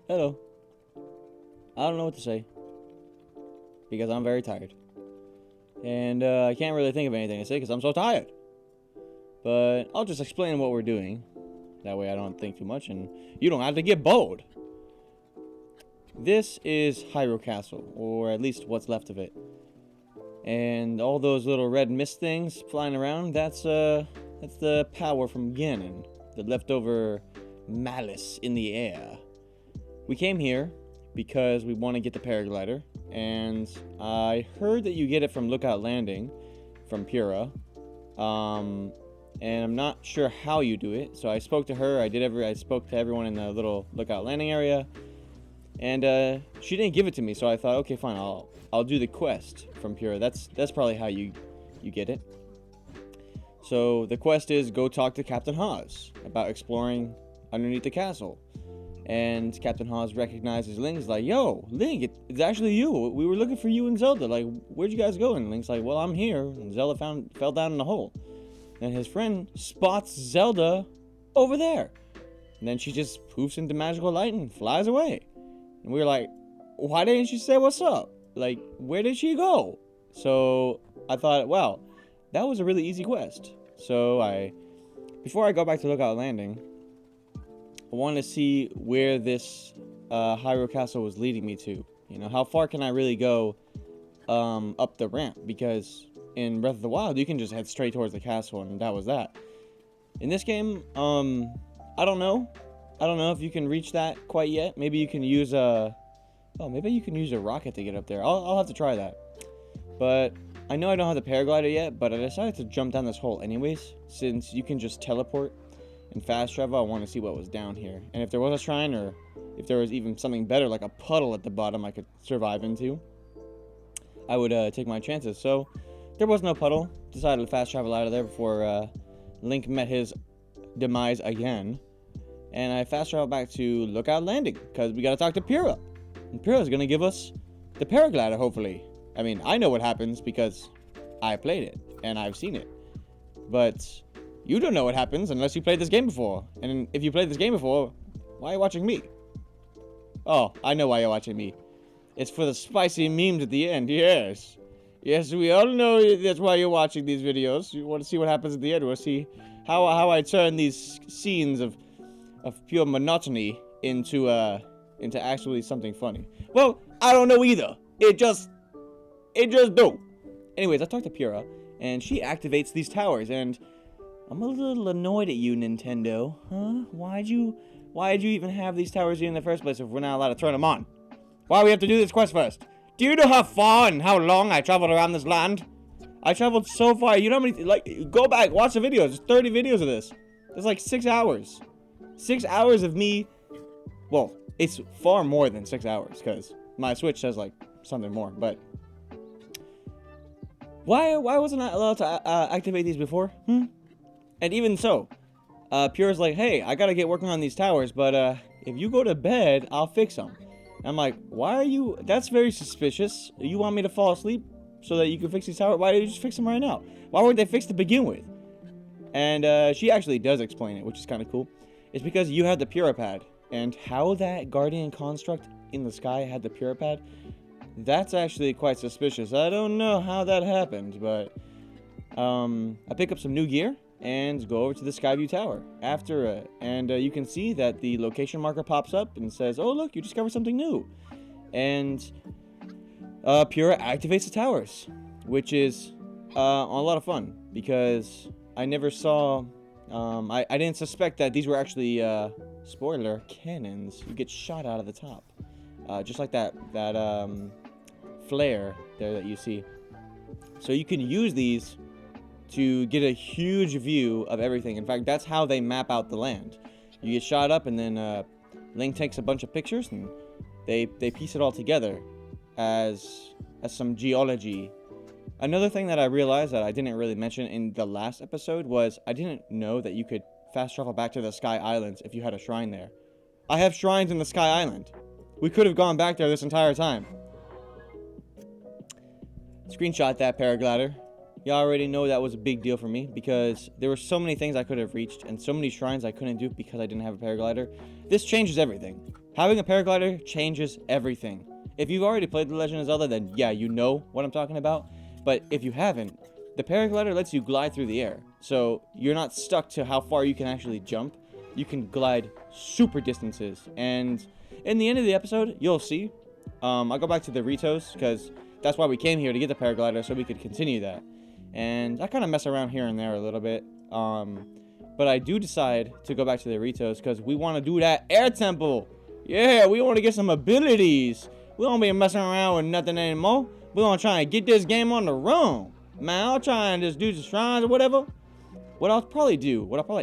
Hello. I don't know what to say. Because I'm very tired. And I can't really think of anything to say because I'm so tired. But I'll just explain what we're doing. That way I don't think too much and you don't have to get bored. This is Hyrule Castle, or at least what's left of it. And all those little red mist things flying around, that's the power from Ganon. The leftover malice in the air. We came here because we want to get the paraglider, and I heard that you get it from Lookout Landing, from Pura. And I'm not sure how you do it, so I spoke to her. I spoke to everyone in the little Lookout Landing area, and she didn't give it to me. So I thought, okay, fine, I'll do the quest from Pura. That's probably how you get it. So the quest is go talk to Captain Hawes about exploring underneath the castle. And Captain Hawes recognizes Link. He's like, yo, Link, it's actually you. We were looking for you and Zelda. Like, where'd you guys go? And Link's like, well, I'm here. And Zelda fell down in the hole. And his friend spots Zelda over there. And then she just poofs into magical light and flies away. And we were like, why didn't she say what's up? Like, where did she go? So I thought, wow, that was a really easy quest. So before I go back to Lookout Landing, I wanted to see where this Hyrule Castle was leading me to. You know, how far can I really go up the ramp? Because in Breath of the Wild, you can just head straight towards the castle, and that was that. In this game, I don't know. I don't know if you can reach that quite yet. Maybe you can use maybe you can use a rocket to get up there. I'll have to try that. But I know I don't have the paraglider yet, but I decided to jump down this hole anyways, since you can just teleport and fast travel. I want to see what was down here, and if there was a shrine, or if there was even something better like a puddle at the bottom I could survive into, I would take my chances. So there was no puddle. Decided to fast travel out of there before Link met his demise again, and I fast traveled back to Lookout Landing because we gotta talk to Pura, and Pura's gonna give us the paraglider, hopefully. I mean, I know what happens because I played it and I've seen it, but you don't know what happens unless you played this game before. And if you played this game before, why are you watching me? Oh, I know why you're watching me. It's for the spicy memes at the end, yes. Yes, we all know that's why you're watching these videos. You want to see what happens at the end. You want to see how I turn these scenes of pure monotony into actually something funny. Well, I don't know either. It just do. Anyways, I talked to Pura, and she activates these towers, and I'm a little annoyed at you, Nintendo. Huh? Why'd you even have these towers here in the first place if we're not allowed to turn them on? Why do we have to do this quest first? Do you know how far and how long I traveled around this land? I traveled so far. You know how many, like, go back, watch the videos. There's 30 videos of this. There's like 6 hours. 6 hours of me. Well, it's far more than 6 hours because my Switch says like something more, but why wasn't I allowed to activate these before? And even so, Pura's like, hey, I gotta get working on these towers, but if you go to bed, I'll fix them. I'm like, why are you? That's very suspicious. You want me to fall asleep so that you can fix these towers? Why don't you just fix them right now? Why weren't they fixed to begin with? And she actually does explain it, which is kind of cool. It's because you had the Pura Pad, and how that Guardian construct in the sky had the Pura Pad, that's actually quite suspicious. I don't know how that happened, but I pick up some new gear and go over to the Skyview Tower after and you can see that the location marker pops up and says, oh look, you discovered something new. And Pura activates the towers, which is a lot of fun because I never saw I didn't suspect that these were actually spoiler cannons. You get shot out of the top, just like that flare there that you see. So you can use these to get a huge view of everything. In fact, that's how they map out the land. You get shot up, and then Link takes a bunch of pictures, and they piece it all together as some geology. Another thing that I realized that I didn't really mention in the last episode was I didn't know that you could fast travel back to the Sky Islands if you had a shrine there. I have shrines in the Sky Island. We could have gone back there this entire time. Screenshot that paraglider. You already know that was a big deal for me because there were so many things I could have reached and so many shrines I couldn't do because I didn't have a paraglider. This changes everything. Having a paraglider changes everything. If you've already played The Legend of Zelda, then yeah, you know what I'm talking about. But if you haven't, the paraglider lets you glide through the air. So you're not stuck to how far you can actually jump. You can glide super distances. And in the end of the episode, you'll see. I'll go back to the Ritos, because that's why we came here, to get the paraglider, so we could continue that. And I kind of mess around here and there a little bit. But I do decide to go back to the Ritos, because we want to do that air temple. Yeah, we want to get some abilities. We don't be messing around with nothing anymore. We want to try and get this game on the run. Man, I'll try and just do the shrines or whatever. What I'll probably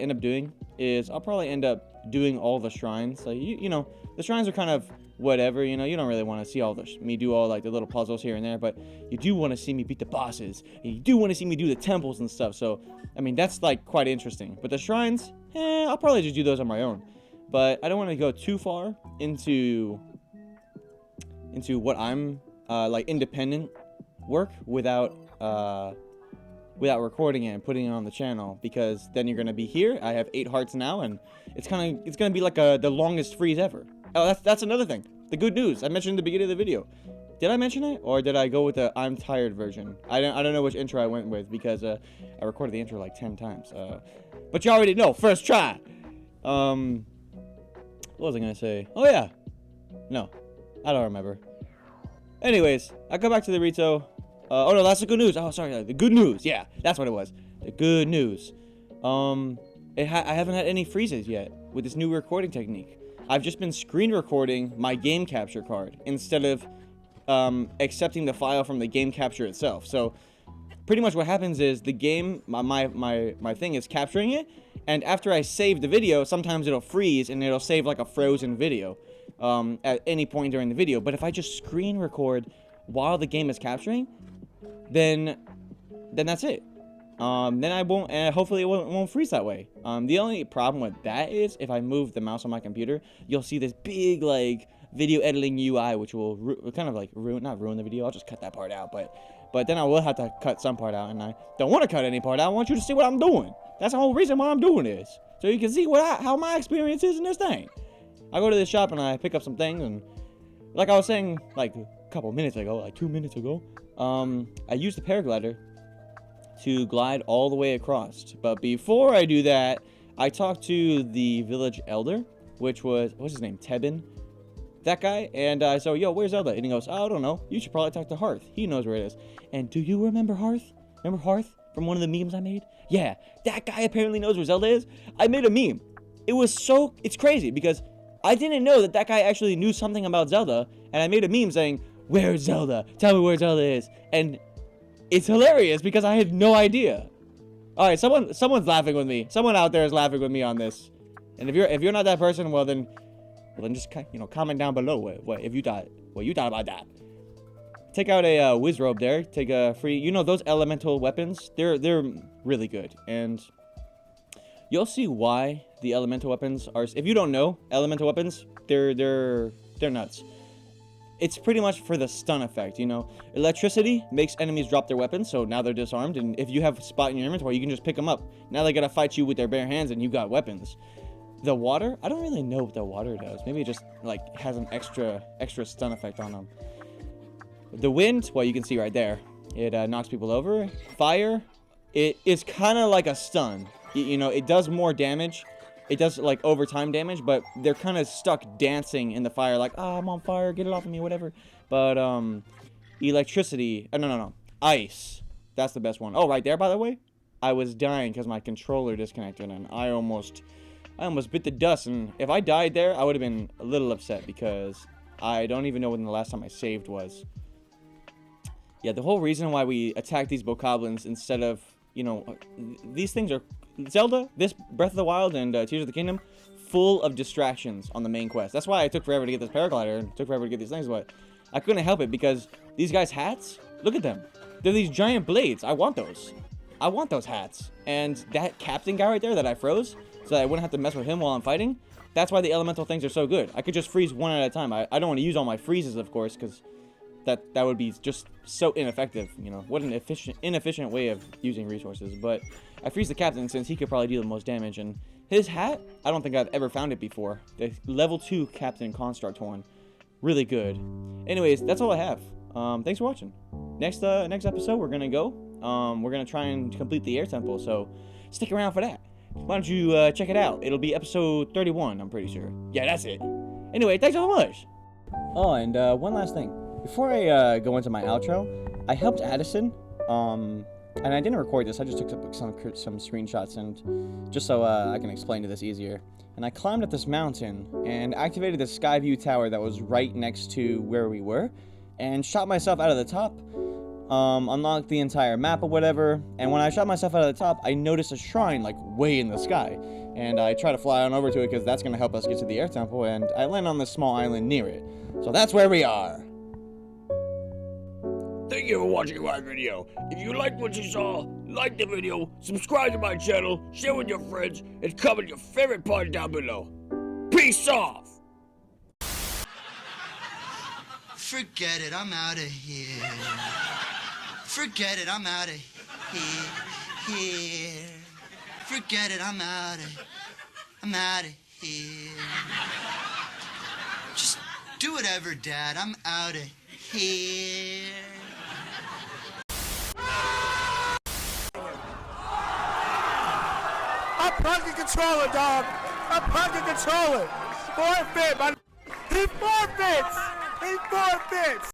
end up doing is I'll probably end up doing all the shrines. So, you know, the shrines are kind of whatever, you know. You don't really want to see me do all, like, the little puzzles here and there. But you do want to see me beat the bosses. And you do want to see me do the temples and stuff. So, I mean, that's, like, quite interesting. But the shrines, I'll probably just do those on my own. But I don't want to go too far into what I'm like independent work without recording it and putting it on the channel, because then you're gonna be here. I have 8 hearts now, and it's gonna be like the longest freeze ever. Oh, that's another thing. The good news I mentioned in the beginning of the video. Did I mention it, or did I go with the I'm tired version? I don't know which intro I went with, because I recorded the intro like 10 times. But you already know, first try. What was I gonna say? Oh yeah. No, I don't remember. Anyways, I go back to the Rito. Oh no, that's the good news. Oh, sorry, the good news. Yeah, that's what it was. The good news. I haven't had any freezes yet with this new recording technique. I've just been screen recording my game capture card instead of accepting the file from the game capture itself. So pretty much what happens is the game, my thing is capturing it, and after I save the video, sometimes it'll freeze and it'll save like a frozen video at any point during the video. But if I just screen record while the game is capturing, then that's it. Then I won't, and hopefully it won't freeze that way. The only problem with that is if I move the mouse on my computer, you'll see this big like video editing UI, which will kind of like not ruin the video. I'll just cut that part out, but then I will have to cut some part out, and I don't want to cut any part out. I want you to see what I'm doing. That's the whole reason why I'm doing this, so you can see how my experience is in this thing. I go to the shop and I pick up some things, and like I was saying like a couple minutes ago, like 2 minutes ago, I used the paraglider to glide all the way across. But before I do that, I talked to the village elder, which was, what's his name, Tebin? That guy. And I said, yo, where's Zelda? And he goes, oh, I don't know. You should probably talk to Hearth. He knows where it is. And do you remember Hearth? Remember Hearth from one of the memes I made? Yeah, that guy apparently knows where Zelda is. I made a meme. It's crazy because I didn't know that guy actually knew something about Zelda. And I made a meme saying, where's Zelda? Tell me where Zelda is. And it's hilarious because I had no idea. All right, someone's laughing with me. Someone out there is laughing with me on this. And if you're not that person, well then just comment down below what you thought about that. Take out a whiz robe there. Take a free. Those elemental weapons. They're really good, and you'll see why the elemental weapons are. If you don't know elemental weapons, they're nuts. It's pretty much for the stun effect, Electricity makes enemies drop their weapons, so now they're disarmed, and if you have a spot in your inventory, you can just pick them up. Now they gotta fight you with their bare hands, and you got weapons. The water, I don't really know what the water does. Maybe it just, has an extra stun effect on them. The wind, well, you can see right there. It knocks people over. Fire, it is kind of like a stun. It does more damage. It does, overtime damage, but they're kind of stuck dancing in the fire, like, oh, I'm on fire, get it off of me, whatever. But, electricity, no. Ice, that's the best one. Oh, right there, by the way, I was dying because my controller disconnected, and I almost bit the dust, and if I died there, I would have been a little upset, because I don't even know when the last time I saved was. Yeah, the whole reason why we attack these bokoblins instead of, these things are... Zelda, this Breath of the Wild and Tears of the Kingdom, full of distractions on the main quest. That's why I took forever to get this paraglider and took forever to get these things, but I couldn't help it because these guys' hats, look at them. They're these giant blades. I want those. I want those hats. And that captain guy right there that I froze, so that I wouldn't have to mess with him while I'm fighting, that's why the elemental things are so good. I could just freeze one at a time. I don't want to use all my freezes, of course, because that would be just so ineffective, What an inefficient way of using resources, but I freeze the captain since he could probably do the most damage, and His hat, I don't think I've ever found it before. The level 2 Captain Construct one. Really good. Anyways, that's all I have. Thanks for watching. Next episode, we're going to go. We're going to try and complete the air temple, so stick around for that. Why don't you check it out? It'll be episode 31, I'm pretty sure. Yeah, that's it. Anyway, thanks so much. Oh, and one last thing. Before I go into my outro, I helped Addison, and I didn't record this, I just took some screenshots, and just so I can explain to this easier. And I climbed up this mountain, and activated the Skyview Tower that was right next to where we were, and shot myself out of the top, unlocked the entire map or whatever, and when I shot myself out of the top, I noticed a shrine, like, way in the sky, and I try to fly on over to it, because that's going to help us get to the air temple, and I land on this small island near it. So that's where we are. Thank you for watching my video. If you liked what you saw, like the video, subscribe to my channel, share with your friends, and comment your favorite part down below. Peace off! Forget it, I'm out of here. Forget it, I'm out of here. Forget it, I'm out of here. Just do whatever, Dad, I'm out of here. I'm pocket controller, dog. I'm pocket controller. Forfeit, man. He forfeits. He forfeits.